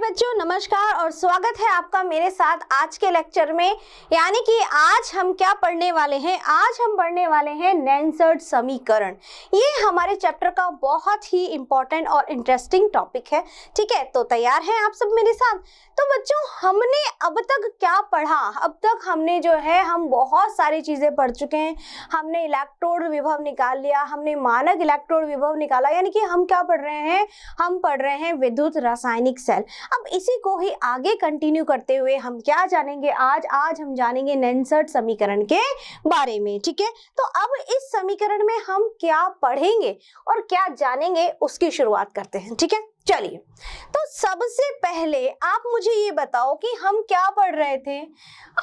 बच्चों, नमस्कार और स्वागत है आपका मेरे साथ आज के लेक्चर में। यानी कि आज हम क्या पढ़ने वाले हैं? आज हम पढ़ने वाले हैं नेंसर्ट समीकरण। ये हमारे चैप्टर का बहुत ही इंपॉर्टेंट और इंटरेस्टिंग टॉपिक है। ठीक है, तो तैयार हैं आप सब मेरे साथ? तो बच्चों, हमने अब तक क्या पढ़ा? अब तक हमने जो है हम बहुत सारी चीजें पढ़ चुके हैं। हमने इलेक्ट्रोड विभव निकाल लिया, हमने मानक इलेक्ट्रोड विभव निकाला। यानी कि हम क्या पढ़ रहे हैं? हम पढ़ रहे हैं विद्युत रासायनिक सेल। अब इसी को ही आगे कंटिन्यू करते हुए हम क्या जानेंगे आज हम जानेंगे नेंसर्ट समीकरण के बारे में। ठीक है, तो अब इस समीकरण में हम क्या पढ़ेंगे और क्या जानेंगे उसकी शुरुआत करते हैं। ठीक है, चलिए। तो सबसे पहले आप मुझे ये बताओ कि हम क्या पढ़ रहे थे?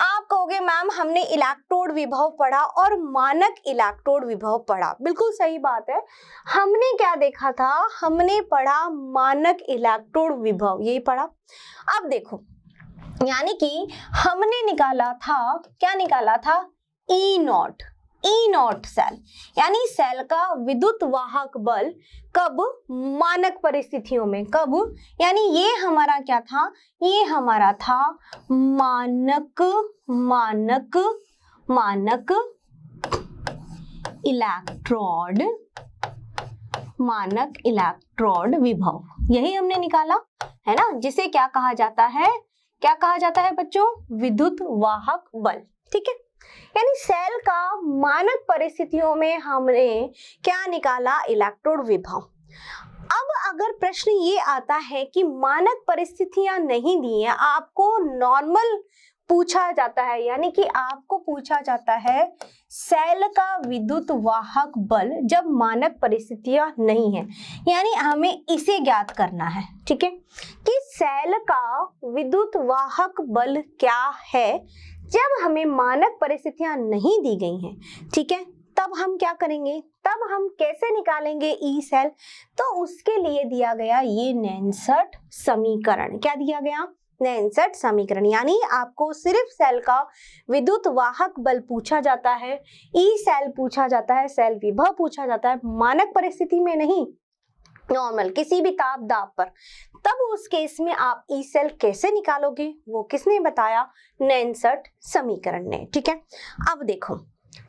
आप कहोगे मैम हमने इलेक्ट्रोड विभव पढ़ा और मानक इलेक्ट्रोड विभव पढ़ा। बिल्कुल सही बात है। हमने क्या देखा था? हमने पढ़ा मानक इलेक्ट्रोड विभव, यही पढ़ा। अब देखो, यानी कि हमने निकाला था, क्या निकाला था? ई नॉट सेल, यानी सेल का विद्युत वाहक बल कब? मानक परिस्थितियों में। कब? यानी ये हमारा क्या था? ये हमारा था मानक इलेक्ट्रोड विभव, यही हमने निकाला है ना, जिसे क्या कहा जाता है? क्या कहा जाता है बच्चों? विद्युत वाहक बल। ठीक है, यानी सेल का मानक परिस्थितियों में हमने क्या निकाला? इलेक्ट्रोड विभव। अब अगर प्रश्न ये आता है कि मानक परिस्थितियां नहीं दी हैं, आपको नॉर्मल पूछा जाता है, यानी कि आपको पूछा जाता है सेल का विद्युत वाहक बल जब मानक परिस्थितियां नहीं है, यानी हमें इसे ज्ञात करना है। ठीक है, कि सेल का विद्युत वाहक बल क्या है जब हमें मानक परिस्थितियां नहीं दी गई हैं। ठीक है, तब हम क्या करेंगे? तब हम कैसे निकालेंगे ई सेल? तो उसके लिए दिया गया ये नेंसर्ट समीकरण। क्या दिया गया? नेंसर्ट समीकरण। यानी आपको सिर्फ सेल का विद्युत वाहक बल पूछा जाता है, ई सेल पूछा जाता है, सेल विभव पूछा जाता है, मानक परिस्थिति में नहीं, नॉर्मल किसी भी ताप दाब पर। तब उस केस में आप ई सेल कैसे निकालोगे? वो किसने बताया? नेंसर्ट समीकरण ने। ठीक है, अब देखो,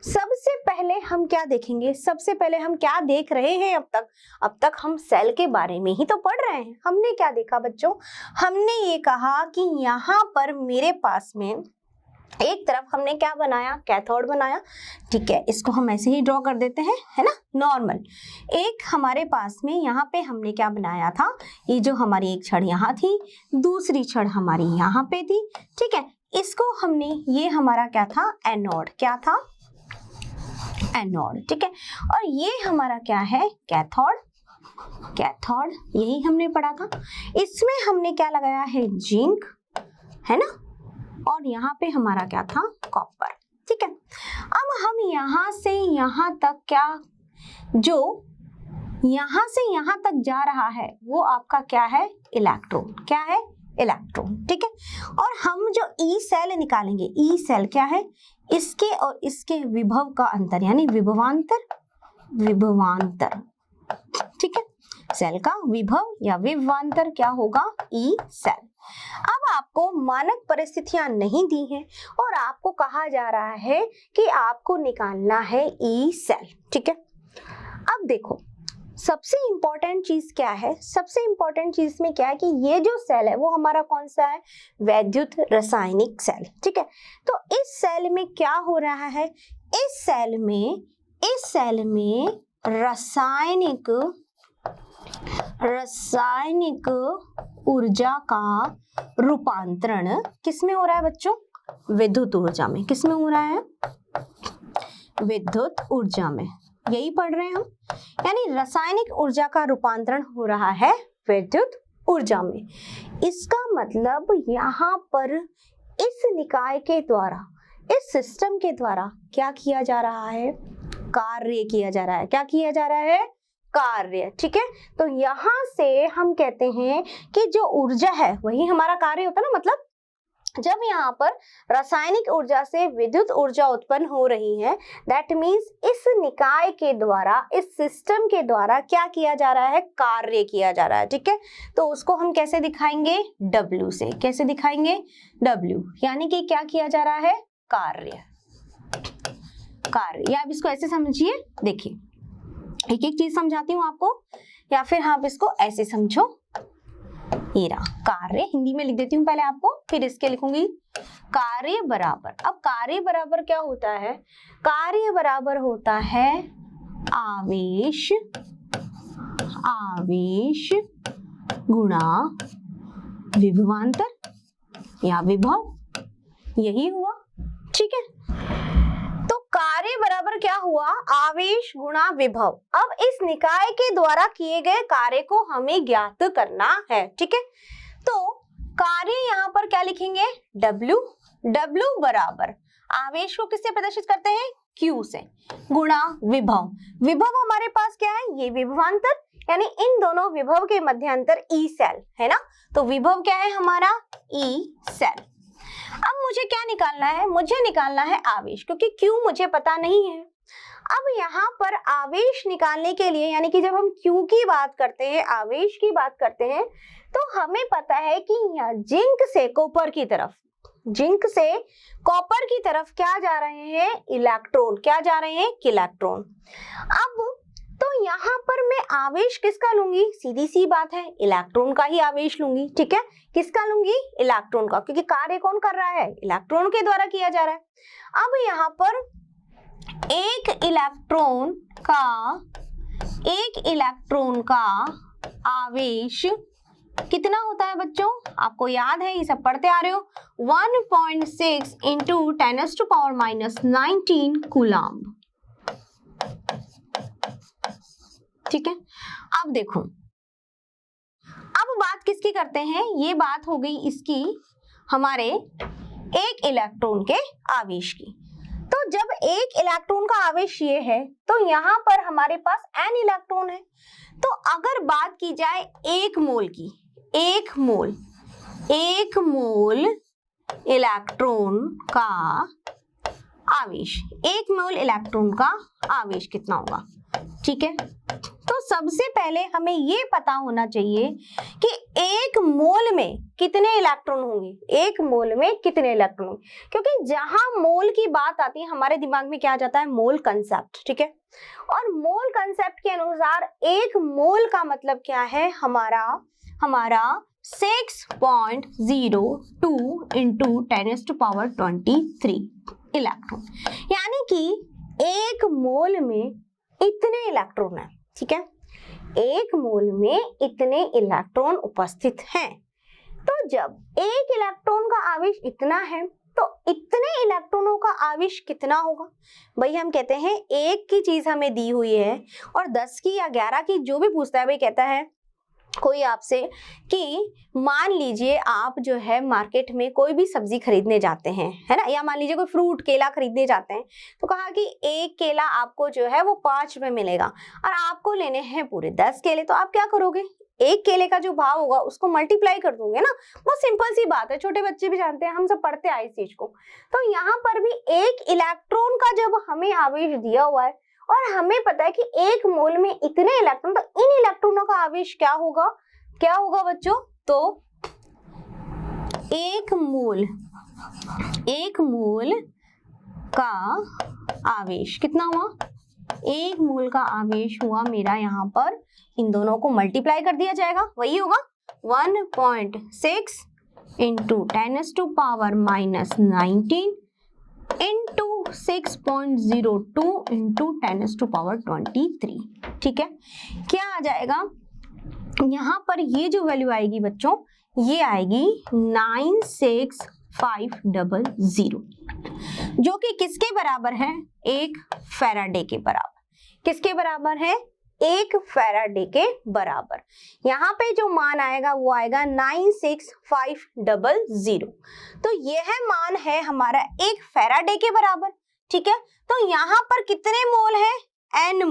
सबसे पहले हम क्या देखेंगे? सबसे पहले हम क्या देख रहे हैं अब तक हम सेल के बारे में ही तो पढ़ रहे हैं। हमने क्या देखा बच्चों? हमने ये कहा कि यहाँ पर मेरे पास में एक तरफ हमने क्या बनाया? कैथोड बनाया। ठीक है, इसको हम ऐसे ही ड्रॉ कर देते हैं, है ना, नॉर्मल। एक हमारे पास में यहाँ पे हमने क्या बनाया था? ये जो हमारी एक छड़ यहाँ थी, दूसरी छड़ हमारी यहाँ पे थी। ठीक है, इसको हमने, ये हमारा क्या था? एनोड। क्या था? एनोड। ठीक है, और ये हमारा क्या है? कैथोड, यही हमने पढ़ा था। इसमें हमने क्या लगाया है? जिंक, है ना, और यहाँ पे हमारा क्या था? कॉपर। ठीक है, अब हम यहाँ से यहाँ तक क्या, जो यहाँ से यहाँ तक जा रहा है वो आपका क्या है? इलेक्ट्रॉन। क्या है? इलेक्ट्रॉन। ठीक है, और हम जो ई सेल निकालेंगे, ई सेल क्या है? इसके और इसके विभव का अंतर, यानी विभवांतर। ठीक है, सेल का विभव या विभवांतर क्या होगा? E cell. अब आपको मानक परिस्थितियां नहीं दी हैं और आपको कहा जा रहा है कि आपको निकालना है ई सेल। ठीक है, अब देखो, सबसे इंपॉर्टेंट चीज क्या है? सबसे इंपॉर्टेंट चीज में क्या है कि ये जो सेल है वो हमारा कौन सा है? विद्युत रासायनिक सेल। ठीक है, तो इस सेल में क्या हो रहा है? इस सेल में रासायनिक ऊर्जा का रूपांतरण किस में हो रहा है बच्चों? विद्युत ऊर्जा में। किस में हो रहा है? विद्युत ऊर्जा में। यही पढ़ रहे हैं हम, यानी रासायनिक ऊर्जा का रूपांतरण हो रहा है विद्युत ऊर्जा में। इसका मतलब यहाँ पर इस निकाय के द्वारा, इस सिस्टम के द्वारा क्या किया जा रहा है? कार्य किया जा रहा है। क्या किया जा रहा है? कार्य। ठीक है, तो यहाँ से हम कहते हैं कि जो ऊर्जा है वही हमारा कार्य होता है ना, मतलब जब यहाँ पर रासायनिक ऊर्जा से विद्युत ऊर्जा उत्पन्न हो रही है, दैट मीन्स इस निकाय के द्वारा, इस सिस्टम के द्वारा क्या किया जा रहा है, कार्य किया जा रहा है। ठीक है, तो उसको हम कैसे दिखाएंगे, W से। कैसे दिखाएंगे, W, यानी कि क्या किया जा रहा है, कार्य। कार्य, या आप इसको ऐसे समझिए, देखिए एक एक चीज समझाती हूँ आपको, या फिर आप इसको ऐसे समझो। ये रहा कार्य, हिंदी में लिख देती हूँ पहले आपको, फिर इसके लिखूंगी कार्य बराबर। अब कार्य बराबर क्या होता है, कार्य बराबर होता है आवेश, आवेश गुणा विभवांतर या विभव, यही हुआ। ठीक है, तो कार्य बराबर क्या हुआ, आवेश गुणा विभव। अब इस निकाय के द्वारा किए गए कार्य को हमें ज्ञात करना है। ठीक है, तो कार्य यहाँ पर क्या लिखेंगे, W। W बराबर आवेश को किससे प्रदर्शित करते हैं, Q से, गुणा विभव। विभव हमारे पास क्या है, ये विभवांतर, यानी इन दोनों विभव के मध्यांतर E सेल है ना, तो विभव क्या है हमारा, E सेल। अब मुझे क्या निकालना है, मुझे निकालना है आवेश, क्योंकि Q मुझे पता नहीं है। अब यहाँ पर आवेश निकालने के लिए, यानी कि जब हम Q की बात करते हैं, आवेश की बात करते हैं, तो हमें पता है कि जिंक से कॉपर की तरफ, जिंक से कॉपर की तरफ क्या जा रहे हैं, इलेक्ट्रॉन। क्या जा रहे हैं, इलेक्ट्रॉन। अब तो यहाँ पर मैं आवेश किसका लूंगी, सीधी सी बात है, इलेक्ट्रॉन का ही आवेश लूंगी। ठीक है, किसका लूंगी, इलेक्ट्रॉन का, क्योंकि कार्य कौन कर रहा है, इलेक्ट्रॉन के द्वारा किया जा रहा है। अब यहाँ पर एक इलेक्ट्रॉन का आवेश कितना होता है बच्चों, आपको याद है, ये सब पढ़ते आ रहे हो, 1.6 इंटू 10⁻⁻19 कूलम्ब। ठीक है, अब देखो, अब बात किसकी करते हैं, ये बात हो गई इसकी, हमारे एक इलेक्ट्रॉन के आवेश की। तो जब एक इलेक्ट्रॉन का आवेश ये है, तो यहाँ पर हमारे पास n इलेक्ट्रॉन है। तो अगर बात की जाए एक मोल की, एक मोल इलेक्ट्रॉन का आवेश, एक मोल इलेक्ट्रॉन का आवेश कितना होगा। ठीक है, तो सबसे पहले हमें ये पता होना चाहिए कि एक मोल में कितने इलेक्ट्रॉन होंगे, एक मोल में कितने इलेक्ट्रॉन होंगे, क्योंकि जहां मोल की बात आती है हमारे दिमाग में क्या आ जाता है, मोल कंसेप्ट। ठीक है, और मोल कंसेप्ट के अनुसार एक मोल का मतलब क्या है, हमारा 6.02 इंटू 10⁻23 इलेक्ट्रॉन, यानी कि एक मोल में इतने इलेक्ट्रॉन है। ठीक है, एक मोल में इतने इलेक्ट्रॉन उपस्थित हैं। तो जब एक इलेक्ट्रॉन का आवेश इतना है, तो इतने इलेक्ट्रॉनों का आवेश कितना होगा। भाई हम कहते हैं एक की चीज हमें दी हुई है और 10 की या 11 की, जो भी पूछता है, भाई कहता है कोई आपसे कि मान लीजिए आप जो है मार्केट में कोई भी सब्जी खरीदने जाते हैं, है ना, या मान लीजिए कोई फ्रूट, केला खरीदने जाते हैं, तो कहा कि एक केला आपको जो है वो 5 रुपए मिलेगा और आपको लेने हैं पूरे 10 केले। तो आप क्या करोगे, एक केले का जो भाव होगा उसको मल्टीप्लाई कर दोगे ना। बहुत सिंपल सी बात है, छोटे बच्चे भी जानते हैं, हम सब पढ़ते आए इस चीज को। तो यहाँ पर भी एक इलेक्ट्रॉन का जब हमें आवेश दिया हुआ है और हमें पता है कि एक मोल में इतने इलेक्ट्रॉन, तो इन इलेक्ट्रॉनों का आवेश क्या होगा, क्या होगा बच्चों, तो एक मोल का आवेश कितना हुआ, एक मोल का आवेश हुआ मेरा, यहाँ पर इन दोनों को मल्टीप्लाई कर दिया जाएगा, वही होगा 1.6 इंटू 10⁻⁻19 इंटू 6.02 इंटू 10⁻23। ठीक है, क्या आ जाएगा यहाँ पर, ये जो वैल्यू आएगी बच्चों, ये आएगी 96500, जो कि किसके बराबर है, एक फैराडे के बराबर। किसके बराबर है, एक फैराडे के बराबर। यहाँ पे जो मान आएगा वो आएगा 96500। तो यह मान है हमारा एक फैराडे के बराबर। ठीक है, तो यहाँ पर कितने मोल है, n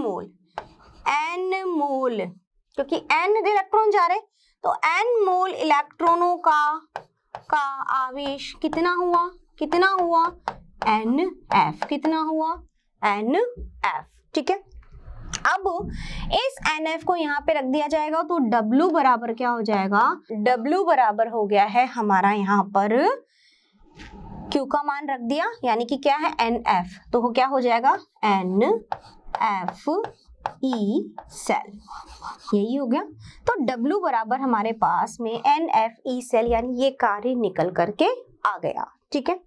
मोल, क्योंकि n इलेक्ट्रॉन जा रहे, तो n मोल इलेक्ट्रॉनों का का आवेश कितना हुआ, NF, कितना हुआ, NF, ठीक है। अब इस NF को यहाँ पे रख दिया जाएगा तो W बराबर क्या हो जाएगा, W बराबर हो गया है हमारा यहाँ पर Q का मान रख दिया, यानी कि क्या है NF, तो क्या हो जाएगा NFE सेल, यही हो गया। तो W बराबर हमारे पास में NFE सेल यानी ये कार्य निकल करके आ गया, ठीक है।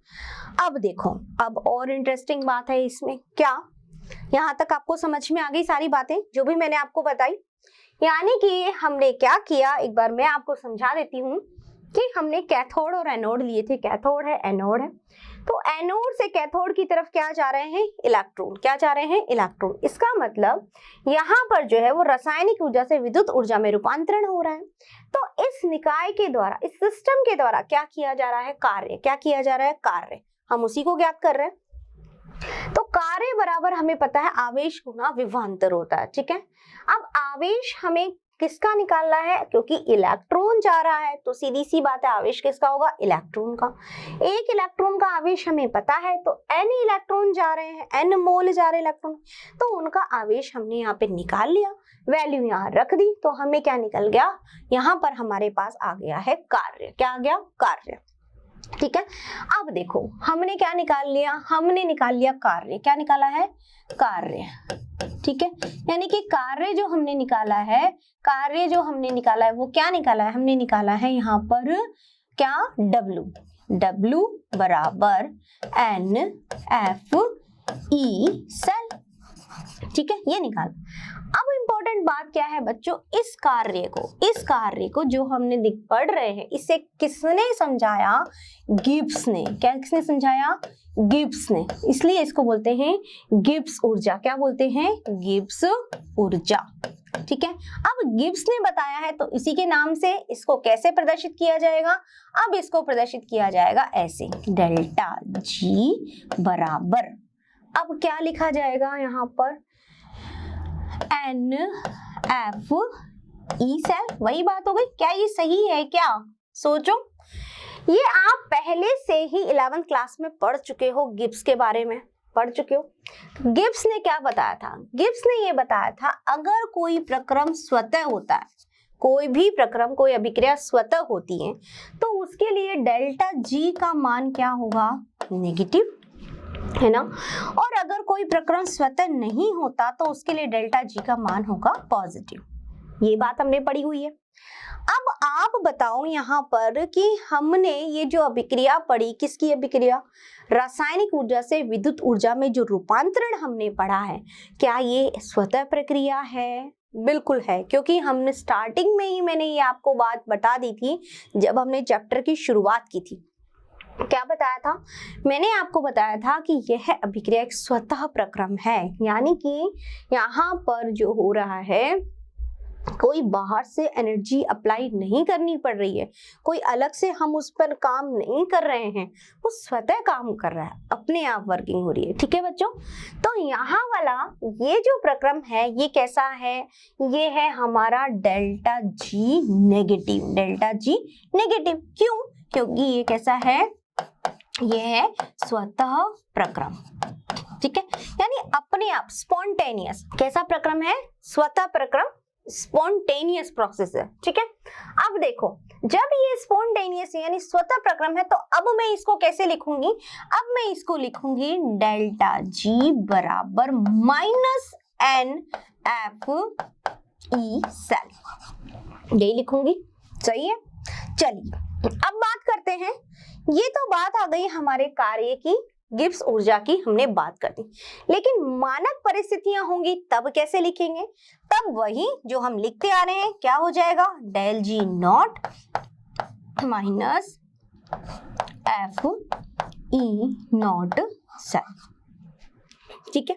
अब देखो, अब और इंटरेस्टिंग बात है इसमें, क्या यहाँ तक आपको समझ में आ गई सारी बातें जो भी मैंने आपको बताई? यानी कि हमने क्या किया, एक बार मैं आपको समझा देती हूँ कि हमने कैथोड और एनोड लिए थे, कैथोड है एनोड है, तो एनोड से कैथोड की तरफ क्या जा रहे हैं, इलेक्ट्रॉन, क्या जा रहे हैं, इलेक्ट्रॉन। इसका मतलब यहाँ पर जो है वो रासायनिक ऊर्जा से विद्युत ऊर्जा में रूपांतरण हो रहा है। तो इस निकाय के द्वारा, इस सिस्टम के द्वारा क्या किया जा रहा है, कार्य, क्या किया जा रहा है, कार्य, हम उसी को ज्ञात कर रहे हैं। तो कार्य बराबर हमें पता है आवेश गुना विभवांतर होता है, ठीक है। अब आवेश हमें किसका निकालना है, क्योंकि इलेक्ट्रॉन जा रहा है तो सीधी सी बात है आवेश किसका होगा, इलेक्ट्रॉन का। एक इलेक्ट्रॉन का आवेश हमें पता है, तो n इलेक्ट्रॉन जा रहे हैं, n मोल जा रहे इलेक्ट्रॉन, तो उनका आवेश हमने यहाँ पे निकाल लिया, वैल्यू यहाँ रख दी, तो हमें क्या निकल गया, यहाँ पर हमारे पास आ गया है कार्य, क्या आ गया, कार्य, ठीक है। अब देखो हमने क्या निकाल लिया, हमने निकाल लिया कार्य, क्या निकाला है, कार्य, ठीक है। यानी कि कार्य जो हमने निकाला है, कार्य जो हमने निकाला है वो क्या निकाला है, हमने निकाला है यहाँ पर क्या, W बराबर NFE सेल, ठीक है, ये निकाल। अब इम्पोर्टेंट बात क्या है बच्चों, इस कार्य को जो हमने पढ़ रहे हैं, इसे किसने समझाया, गिब्स ने, क्या किसने समझाया, गिब्स ने, इसलिए इसको बोलते हैं गिब्स ऊर्जा, क्या बोलते हैं, गिब्स ऊर्जा, ठीक है। अब गिब्स ने बताया है तो इसी के नाम से इसको कैसे प्रदर्शित किया जाएगा, अब इसको प्रदर्शित किया जाएगा ऐसे, डेल्टा G बराबर, अब क्या लिखा जाएगा यहाँ पर, NFE सेल, वही बात हो गई। क्या ये सही है, क्या सोचो, ये आप पहले से ही 11th क्लास में पढ़ चुके हो, गिब्स के बारे में पढ़ चुके हो। गिब्स ने क्या बताया था, गिब्स ने ये बताया था अगर कोई प्रक्रम स्वतः होता है, कोई भी प्रक्रम, कोई अभिक्रिया स्वतः होती है तो उसके लिए डेल्टा G का मान क्या होगा, नेगेटिव, है ना। और अगर कोई प्रक्रम स्वतः नहीं होता तो उसके लिए डेल्टा G का मान होगा पॉजिटिव, ये बात हमने पढ़ी हुई है। अब आप बताओ यहाँ पर कि हमने ये जो अभिक्रिया पढ़ी, किसकी अभिक्रिया, रासायनिक ऊर्जा से विद्युत ऊर्जा में जो रूपांतरण हमने पढ़ा है, क्या ये स्वतः प्रक्रिया है, बिल्कुल है, क्योंकि हमने स्टार्टिंग में ही मैंने ये आपको बात बता दी थी जब हमने चैप्टर की शुरुआत की थी। क्या बताया था, मैंने आपको बताया था कि यह अभिक्रिया एक स्वतः प्रक्रम है, यानी कि यहाँ पर जो हो रहा है कोई बाहर से एनर्जी अप्लाई नहीं करनी पड़ रही है, कोई अलग से हम उस पर काम नहीं कर रहे हैं, वो स्वतः काम कर रहा है, अपने आप वर्किंग हो रही है, ठीक है बच्चों। तो यहाँ वाला ये जो प्रक्रम है ये कैसा है, ये है हमारा delta G negative, delta G negative, क्यों, क्योंकि ये कैसा है, ये है स्वतः प्रक्रम, ठीक है, यानी अपने आप स्पॉन्टेनियस, कैसा प्रक्रम है, स्वतः प्रक्रम, स्पॉन्टेनियस प्रोसेस है, ठीक है। अब देखो जब ये स्पॉन्टेनियस यानी स्वतः प्रक्रम है तो अब मैं इसको कैसे लिखूंगी, अब मैं इसको लिखूंगी डेल्टा G बराबर -NFE सेल, यही लिखूंगी, सही है। चलिए अब बात करते हैं, ये तो बात आ गई हमारे कार्य की, गिब्स ऊर्जा की हमने बात कर दी, लेकिन मानक परिस्थितियां होंगी तब कैसे लिखेंगे, तब वही जो हम लिखते आ रहे हैं, क्या हो जाएगा, del G not minus FE not cell, ठीक है।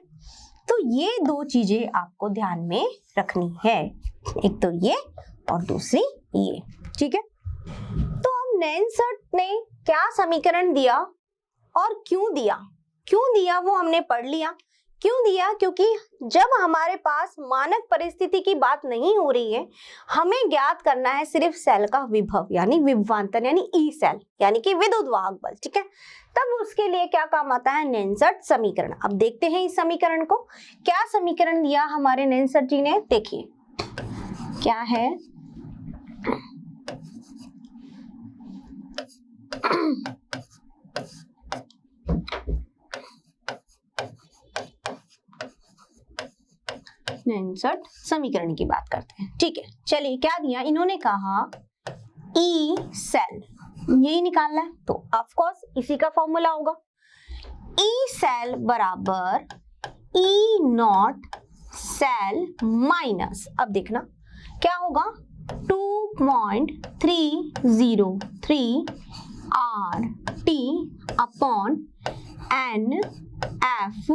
तो ये दो चीजें आपको ध्यान में रखनी है, एक तो ये और दूसरी ये, ठीक है। तो अब नैनसर्ट ने क्या समीकरण दिया और क्यों दिया वो हमने पढ़ लिया, क्यों दिया? क्योंकि जब हमारे पास मानक परिस्थिति की बात नहीं हो रही है, हमें ज्ञात करना है सिर्फ सेल का विभव यानी विभवांतर यानी ई सेल यानी कि विद्युत वाहक बल, ठीक है। तब उसके लिए क्या काम आता है? नेंसर्ट समीकरण। अब देखते हैं इस समीकरण को। क्या समीकरण दिया हमारे नेंसर्ट जी ने? देखिए क्या है। नेंसर्ट समीकरण की बात करते हैं, ठीक है। चलिए क्या दिया इन्होंने? कहा ई सेल, यही निकालना है, तो ऑफ कोर्स इसी का फॉर्मूला होगा ई सेल बराबर ई नॉट सेल माइनस, अब देखना क्या होगा, 2.303 R T upon n F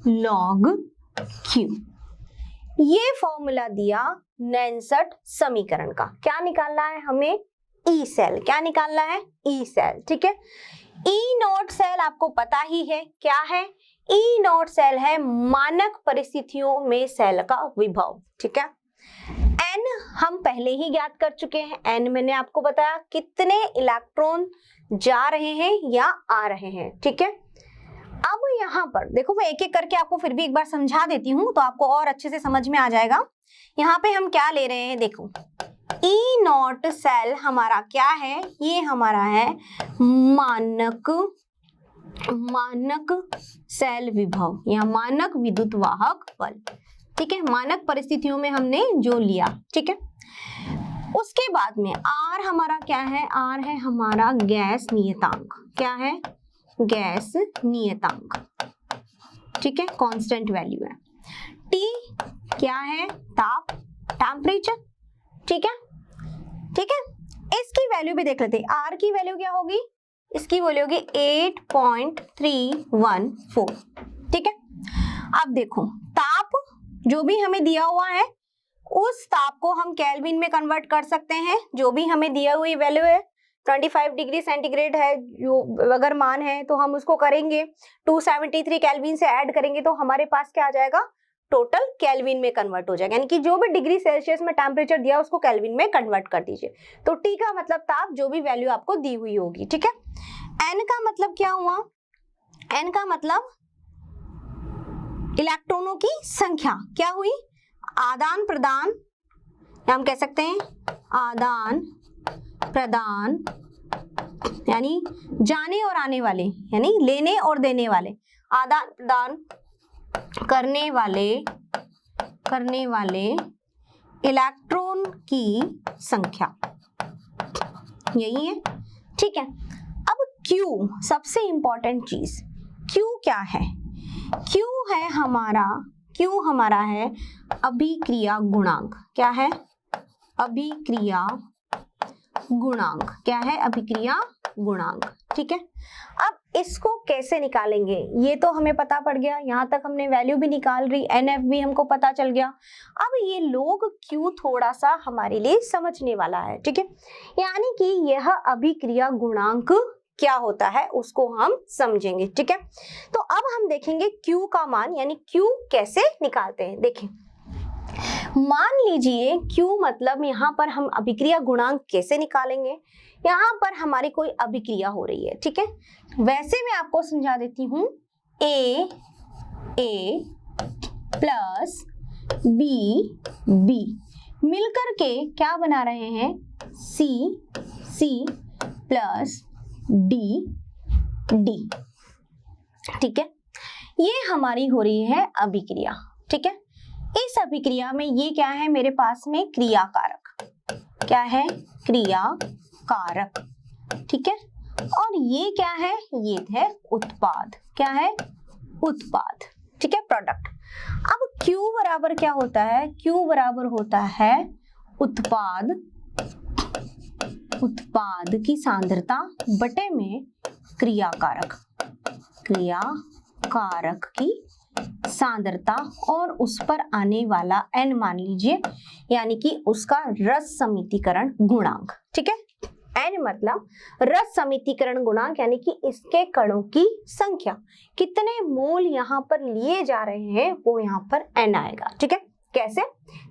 log Q. ये फॉर्मूला दिया नेंसर्ट समीकरण का। क्या निकालना है हमें? E cell. क्या निकालना है? ई सेल, ठीक है। ई नॉट सेल आपको पता ही है क्या है? ई नॉट सेल है मानक परिस्थितियों में सेल का विभव, ठीक है। एन हम पहले ही ज्ञात कर चुके हैं। एन मैंने आपको बताया कितने इलेक्ट्रॉन जा रहे हैं या आ रहे हैं, ठीक है। अब यहाँ पर देखो, मैं एक एक करके आपको फिर भी एक बार समझा देती हूँ तो आपको और अच्छे से समझ में आ जाएगा। यहाँ पे हम क्या ले रहे हैं? देखो ई नॉट सेल हमारा क्या है? ये हमारा है मानक सेल विभव या मानक विद्युत वाहक बल, ठीक है। मानक परिस्थितियों में हमने जो लिया, ठीक है। उसके बाद में आर हमारा क्या है? आर है हमारा गैस नियतांक। क्या है? गैस नियतांक, ठीक है, कांस्टेंट वैल्यू है। टी क्या है? ताप, टेम्परेचर, ठीक है, ठीक है। इसकी वैल्यू भी देख लेते हैं। आर की वैल्यू क्या होगी? इसकी वैल्यू होगी 8.314, ठीक है। अब देखो ताप जो भी हमें दिया हुआ है उस ताप को हम केल्विन में कन्वर्ट कर सकते हैं। जो भी हमें दिया हुई वैल्यू है 25 डिग्री सेंटीग्रेड है जो अगर मान है तो हम उसको करेंगे 273 केल्विन से ऐड करेंगे तो हमारे पास क्या आ जाएगा? टोटल केल्विन में कन्वर्ट हो जाएगा। यानी कि जो भी डिग्री सेल्सियस में टेम्परेचर दिया उसको केल्विन में कन्वर्ट कर दीजिए। तो टी का मतलब ताप, जो भी वैल्यू आपको दी हुई होगी, ठीक है। एन का मतलब क्या हुआ? एन का मतलब इलेक्ट्रॉनों की संख्या। क्या हुई? आदान प्रदान, या हम कह सकते हैं आदान प्रदान यानी जाने और आने वाले, यानी लेने और देने वाले, आदान प्रदान करने वाले इलेक्ट्रॉन की संख्या, यही है, ठीक है। अब Q सबसे इंपॉर्टेंट चीज, Q क्या है? Q हमारा है अभिक्रिया गुणांक। क्या है? अभिक्रिया गुणांक। क्या है? अभिक्रिया गुणांक, ठीक है। अब इसको कैसे निकालेंगे ये तो हमें पता पड़ गया। यहाँ तक हमने वैल्यू भी निकाल रही, NF भी हमको पता चल गया। अब ये लोग Q थोड़ा सा हमारे लिए समझने वाला है, ठीक है। यानी कि यह अभिक्रिया गुणांक क्या होता है उसको हम समझेंगे, ठीक है। तो अब हम देखेंगे Q का मान, यानी Q कैसे निकालते हैं। देखें, मान लीजिए Q मतलब यहाँ पर हम अभिक्रिया गुणांक कैसे निकालेंगे। यहाँ पर हमारी कोई अभिक्रिया हो रही है, ठीक है। वैसे मैं आपको समझा देती हूँ। A प्लस B मिलकर के क्या बना रहे हैं? C प्लस D, ठीक है। ये हमारी हो रही है अभिक्रिया, ठीक है। इस अभिक्रिया में ये क्या है मेरे पास में? क्रियाकारक। क्या है? क्रियाकारक, ठीक है। और ये क्या है? ये है उत्पाद। क्या है? उत्पाद, ठीक है, प्रोडक्ट। अब Q बराबर क्या होता है? Q बराबर होता है उत्पाद की सांद्रता बटे में क्रियाकारक की सांद्रता और उस पर आने वाला N मान लीजिए, यानी कि उसका रस समीकरण गुणांक, ठीक है। n मतलब रस समितिकरण गुणांक, यानी कि इसके कणों की संख्या, कितने मोल यहाँ पर लिए जा रहे हैं वो यहाँ पर n आएगा। ठीक है, कैसे?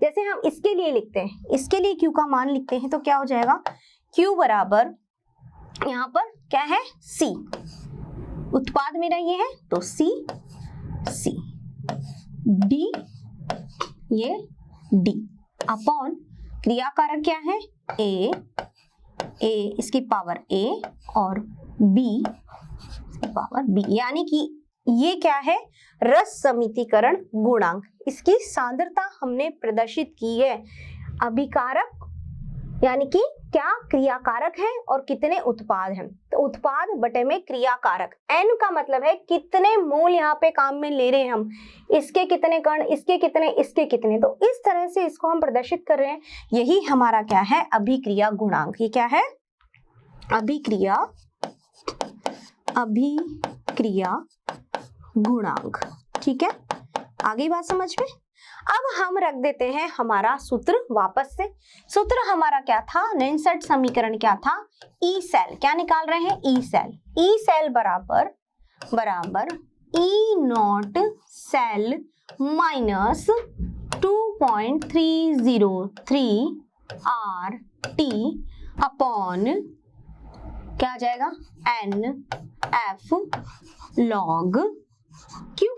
जैसे हम इसके लिए लिखते हैं, इसके लिए q का मान लिखते हैं तो क्या हो जाएगा, q बराबर यहाँ पर क्या है, c, उत्पाद मेरा ये है तो c d, ये d अपॉन क्रिया कारक क्या है, a इसकी पावर a और b इसकी पावर b, यानी कि ये क्या है, रस समितिकरण गुणांक। इसकी सांद्रता हमने प्रदर्शित की है, अभिकारक यानी कि क्या क्रियाकारक है और कितने उत्पाद हैं, तो उत्पाद बटे में क्रियाकारक, n का मतलब है कितने मोल यहाँ पे काम में ले रहे हैं हम, इसके कितने कण, इसके कितने, इसके कितने, तो इस तरह से इसको हम प्रदर्शित कर रहे हैं। यही हमारा क्या है, अभिक्रिया गुणांक। ये क्या है, अभिक्रिया गुणांक। ठीक है, आगे बात समझ में। अब हम रख देते हैं हमारा सूत्र वापस से। सूत्र हमारा क्या था, नेनसेट समीकरण क्या था, ई सेल, क्या निकाल रहे हैं, ई सेल। ई सेल बराबर E not cell minus 2.303 R T upon क्या आ जाएगा, एन एफ लॉग क्यू।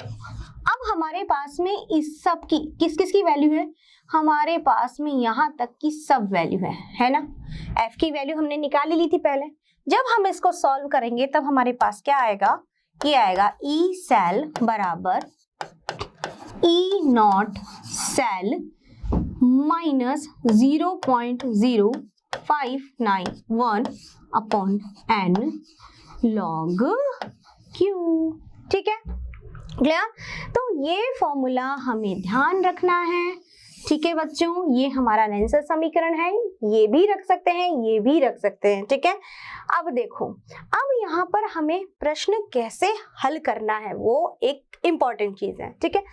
अब हमारे पास में इस सब की किस किस की वैल्यू है, हमारे पास में यहाँ तक की सब वैल्यू है ना। f की वैल्यू हमने निकाल ली थी पहले, जब हम इसको सॉल्व करेंगे तब हमारे पास क्या आएगा, ये आएगा ई सेल बराबर E not cell minus 0.0591 upon n log Q. ठीक है, क्लियर? तो ये फॉर्मूला हमें ध्यान रखना है। ठीक है बच्चों, ये हमारा नेनसेट समीकरण है, ये भी रख सकते हैं, ये भी रख सकते हैं। ठीक है, अब देखो, अब यहाँ पर हमें प्रश्न कैसे हल करना है वो एक इंपॉर्टेंट चीज है। ठीक है,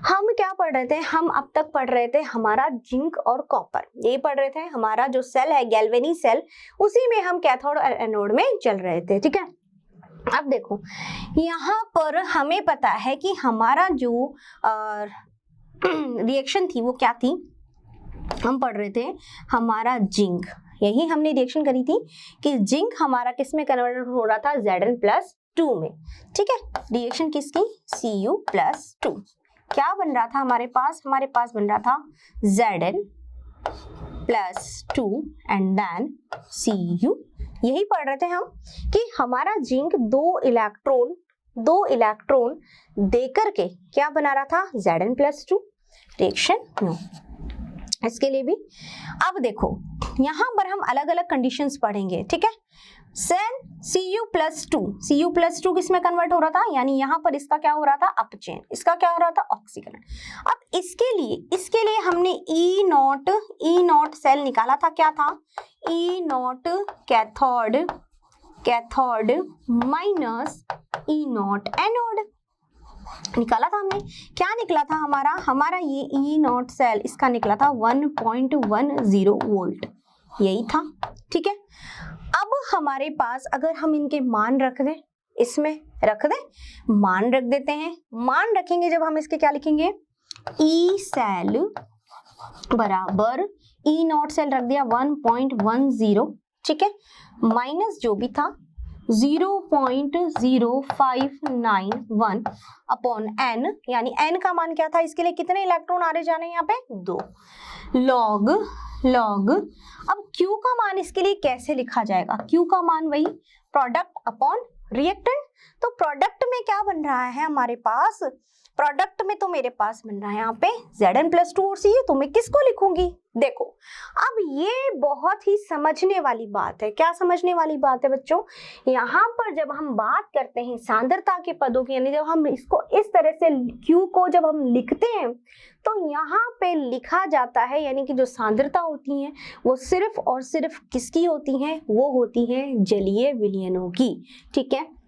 हम क्या पढ़ रहे थे, हम अब तक पढ़ रहे थे हमारा जिंक और कॉपर, ये पढ़ रहे थे। हमारा जो सेल है गैल्वेनी सेल, उसी में हम कैथोड और एनोड में चल रहे थे। ठीक है, अब देखो यहाँ पर हमें पता है कि हमारा जो रिएक्शन थी वो क्या थी, हम पढ़ रहे थे हमारा जिंक, यही हमने रिएक्शन करी थी कि जिंक हमारा किस में कन्वर्ट हो रहा था, Zn+2 में। ठीक है, रिएक्शन किसकी, Cu+2। क्या बन रहा था हमारे पास बन रहा था Zn+2 एंड देन Cu। यही पढ़ रहे थे हम कि हमारा जिंक दो इलेक्ट्रॉन देकर के क्या बना रहा था, Zn+2। रिएक्शन नो, इसके लिए भी। अब देखो यहाँ पर हम अलग अलग कंडीशंस पढ़ेंगे। ठीक है, Cu+2 किस में कन्वर्ट हो रहा था, यानी यहाँ पर इसका क्या हो रहा था, अपचयन, इसका क्या हो रहा था, ऑक्सीकरण। अब इसके लिए हमने ई नॉट सेल निकाला था, क्या था, E naught cathode minus E naught anode निकाला था हमने। क्या निकला था हमारा ये ई नॉट सेल, इसका निकला था 1.10 वोल्ट, यही था। ठीक है, अब हमारे पास अगर हम इनके मान रख दें, इसमें रख दें, मान रख देते हैं। मान रखेंगे जब हम इसके क्या लिखेंगे, ई सेल बराबर ई नॉट सेल रख दिया 1.10। ठीक है, माइनस जो भी था 0.0591 अपॉन एन, यानी एन का मान क्या था, इसके लिए कितने इलेक्ट्रॉन आ रहे जाने यहाँ पे, 2 लॉग। अब Q का मान इसके लिए कैसे लिखा जाएगा, Q का मान वही प्रोडक्ट अपॉन रिएक्टेंट। तो प्रोडक्ट में क्या बन रहा है हमारे पास, प्रोडक्ट में तो मेरे पास बन रहा है यहाँ पे Zn+2 और Cu, तो मैं किसको लिखूंगी, देखो अब ये बहुत ही समझने वाली बात है। क्या समझने वाली बात है बच्चों, यहाँ पर जब हम बात करते हैं सांद्रता के पदों की, यानी जब हम इसको इस तरह से Q को जब हम लिखते हैं तो यहाँ पे लिखा जाता है, यानी कि जो सांद्रता होती है वो सिर्फ और सिर्फ किसकी होती है, वो होती है जलीय विलयनों की। ठीक है,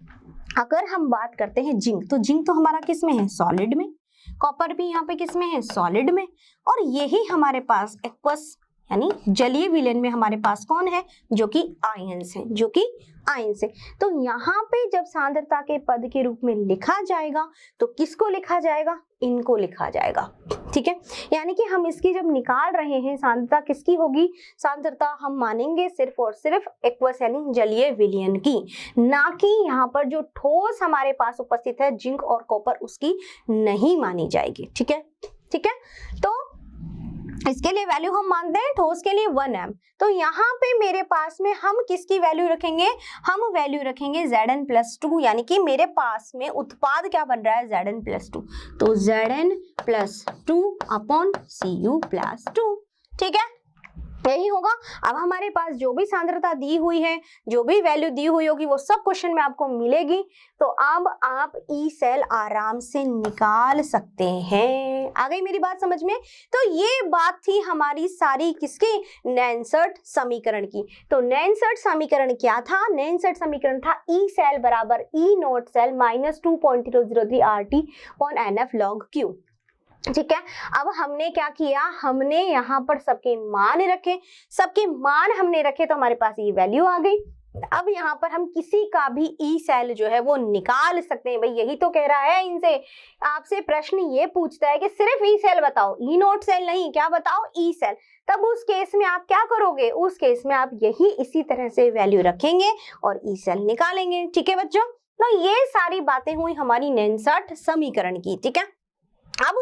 अगर हम बात करते हैं जिंक, तो जिंक तो हमारा किस में है, सॉलिड में। कॉपर भी यहाँ पे किस में है, सॉलिड में। और यही हमारे पास एक्वस यानी जलीय विलयन में हमारे पास कौन है, जो कि आयंस है, जो कि आयंस है। तो यहाँ पे जब सांद्रता के पद के रूप में लिखा जाएगा तो किसको लिखा जाएगा, इनको लिखा जाएगा, ठीक है। यानी कि हम इसकी जब निकाल रहे हैं सांद्रता किसकी होगी, सांद्रता हम मानेंगे सिर्फ और सिर्फ एक्वस यानी जलीय विलयन की, ना कि यहाँ पर जो ठोस हमारे पास उपस्थित है जिंक और कॉपर उसकी नहीं मानी जाएगी, ठीक है, ठीक है। तो इसके लिए वैल्यू हम मानते हैं ठोस के लिए 1m। तो यहाँ पे मेरे पास में हम किसकी वैल्यू रखेंगे, हम वैल्यू रखेंगे Zn+2, यानी कि मेरे पास में उत्पाद क्या बन रहा है Zn+2, तो Zn+2 अपॉन Cu+2, ठीक है, यही होगा। अब हमारे पास जो भी सांद्रता दी हुई है, जो भी वैल्यू दी हुई होगी वो सब क्वेश्चन में आपको मिलेगी। तो अब आप ई सेल आराम से निकाल सकते हैं। आ गई मेरी बात समझ में। तो ये बात थी हमारी सारी किसकी, नैनसर्ट समीकरण की। तो नैनसर्ट समीकरण क्या था, नैनसर्ट समीकरण था ई सेल बराबर E not cell minus 2.003 RT/NF log Q, ठीक है। अब हमने क्या किया, हमने यहाँ पर सबके मान रखे, सबके मान हमने रखे तो हमारे पास ये वैल्यू आ गई। अब यहाँ पर हम किसी का भी ई सेल जो है वो निकाल सकते हैं। भाई यही तो कह रहा है इनसे, आपसे प्रश्न ये पूछता है कि सिर्फ ई सेल बताओ, ई नोट सेल नहीं, क्या बताओ, ई सेल। तब उस केस में आप क्या करोगे, उस केस में आप यही इसी तरह से वैल्यू रखेंगे और ई सेल निकालेंगे, ठीक है बच्चों। तो ये सारी बातें हुई हमारी नैनसर्ट समीकरण की, ठीक है। अब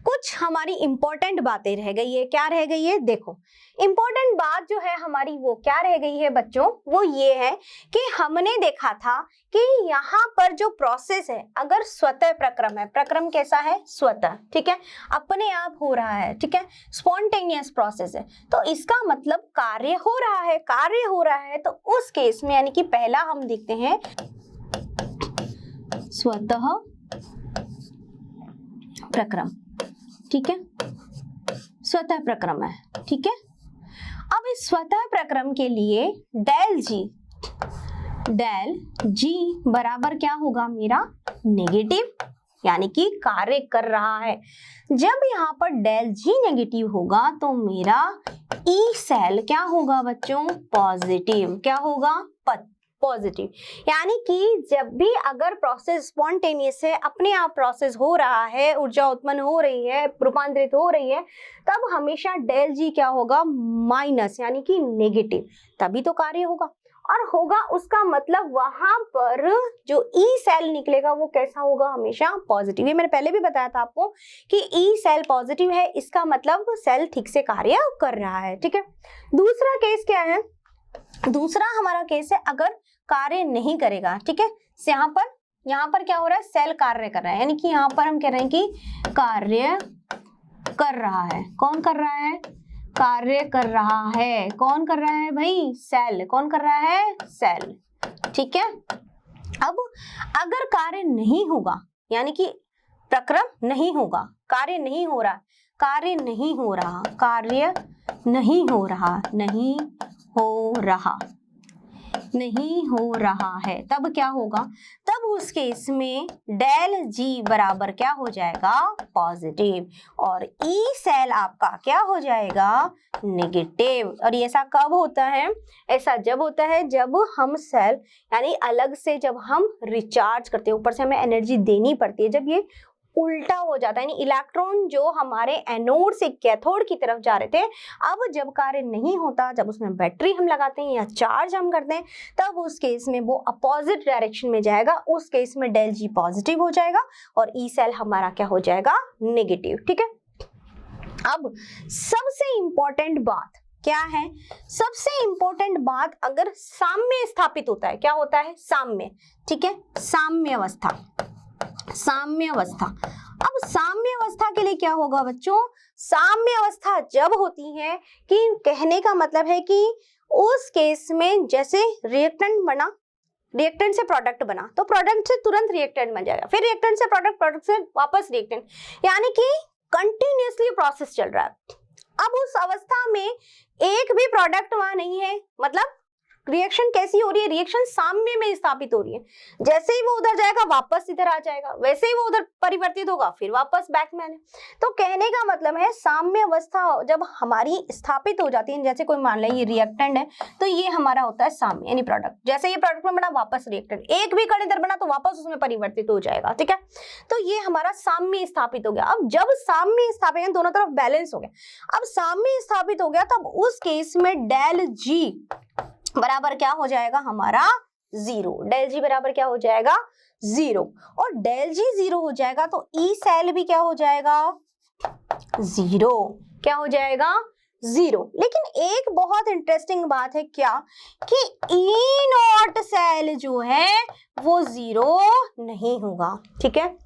कुछ हमारी इंपॉर्टेंट बातें रह गई है, क्या रह गई है, देखो इंपॉर्टेंट बात जो है हमारी वो क्या रह गई है बच्चों, वो ये है कि हमने देखा था कि यहाँ पर जो प्रोसेस है अगर स्वतः प्रक्रम है, प्रक्रम कैसा है, स्वतः, ठीक है, अपने आप हो रहा है, ठीक है, स्पॉन्टेनियस प्रोसेस है, तो इसका मतलब कार्य हो रहा है, कार्य हो रहा है। तो उस केस में यानी कि पहला हम देखते हैं स्वतः प्रक्रम, ठीक है, स्वतः प्रक्रम है, ठीक है। अब इस स्वतः प्रक्रम के लिए डेल जी बराबर क्या होगा मेरा, नेगेटिव, यानी कि कार्य कर रहा है। जब यहाँ पर डेल जी नेगेटिव होगा तो मेरा ई सेल क्या होगा बच्चों, पॉजिटिव, क्या होगा, पॉजिटिव। यानी कि जब भी अगर प्रोसेस स्पॉन्टेनियस है, अपने आप प्रोसेस हो रहा है, ऊर्जा उत्पन्न हो रही है, रूपांतरित हो रही है, तब हमेशा डेल जी क्या होगा, माइनस, यानी कि नेगेटिव, तभी तो कार्य होगा। और होगा उसका मतलब वहां पर जो ई सेल निकलेगा वो कैसा होगा, हमेशा पॉजिटिव। ये मैंने पहले भी बताया था आपको कि ई सेल पॉजिटिव है, इसका मतलब सेल ठीक से कार्य कर रहा है, ठीक है। दूसरा केस क्या है, दूसरा हमारा केस है अगर कार्य नहीं करेगा, ठीक है। यहाँ पर क्या हो रहा है, सेल कार्य कर रहा है, यानी कि यहाँ पर हम कह रहे हैं कि कार्य कर रहा है, कौन कर रहा है, कार्य कर रहा है, कौन कर रहा है भाई, सेल, कौन कर रहा है, सेल, ठीक है। अब अगर कार्य नहीं होगा, यानी कि प्रक्रम नहीं होगा, कार्य नहीं हो रहा, कार्य नहीं हो रहा, कार्य नहीं हो रहा, नहीं हो रहा, नहीं हो रहा है, तब क्या होगा, तब उस केस में डेल जी बराबर क्या हो जाएगा, पॉजिटिव, और ई सेल आपका क्या हो जाएगा, नेगेटिव। और ये ऐसा कब होता है, ऐसा जब होता है जब हम सेल यानी अलग से जब हम रिचार्ज करते हैं, ऊपर से हमें एनर्जी देनी पड़ती है, जब ये उल्टा हो जाता है, यानी इलेक्ट्रॉन जो हमारे एनोड से कैथोड की तरफ जा रहे थे, अब जब कार्य नहीं होता, जब उसमें बैटरी हम लगाते हैं या चार्ज हम करते हैं, तब उस केस में वो अपोजिट डायरेक्शन में जाएगा, उस केस में डेल जी पॉजिटिव हो जाएगा और ई सेल हमारा क्या हो जाएगा, नेगेटिव, ठीक है। अब सबसे इंपॉर्टेंट बात क्या है, सबसे इंपॉर्टेंट बात अगर साम्य स्थापित होता है, क्या होता है, साम्य, ठीक है, साम्य अवस्था, साम्य अवस्था। अब साम्य अवस्था के लिए क्या होगा बच्चों, साम्य अवस्था जब होती है कि कहने का मतलब है कि उस केस में जैसे रिएक्टेंट बना, रिएक्टेंट से प्रोडक्ट बना, तो प्रोडक्ट से तुरंत रिएक्टेंट बन जाएगा, फिर रिएक्टेंट से प्रोडक्ट, प्रोडक्ट से वापस रिएक्टेंट, यानी कि कंटिन्यूअसली प्रोसेस चल रहा है। अब उस अवस्था में एक भी प्रोडक्ट वहां नहीं है, मतलब रिएक्शन कैसी हो रही है, रिएक्शन साम्य में स्थापित हो रही है। जैसे ही वो उधर जाएगा वापस इधर आ जाएगा, वैसे ही वो उधर परिवर्तित होगा फिर वापस बैक में आने। तो कहने का मतलब है साम्य अवस्था जब हमारी स्थापित हो जाती है, जैसे कोई मान लो ये रिएक्टेंट है तो ये हमारा होता है साम्य यानी प्रोडक्ट। जैसे ये प्रोडक्ट में बना वापस रिएक्टेंट, एक भी कण इधर बना तो वापस उसमें परिवर्तित हो जाएगा, ठीक है। तो ये हमारा साम्य स्थापित हो गया। अब जब साम्य स्थापित दोनों तरफ बैलेंस हो गया, अब साम्य स्थापित हो गया तब उस केस में डेल जी बराबर क्या हो जाएगा हमारा जीरो। डेल जी बराबर क्या हो जाएगा जीरो, और डेल जी जीरो हो जाएगा तो ई सेल भी क्या हो जाएगा जीरो, क्या हो जाएगा जीरो। लेकिन एक बहुत इंटरेस्टिंग बात है क्या कि ई नॉट सेल जो है वो जीरो नहीं होगा, ठीक है।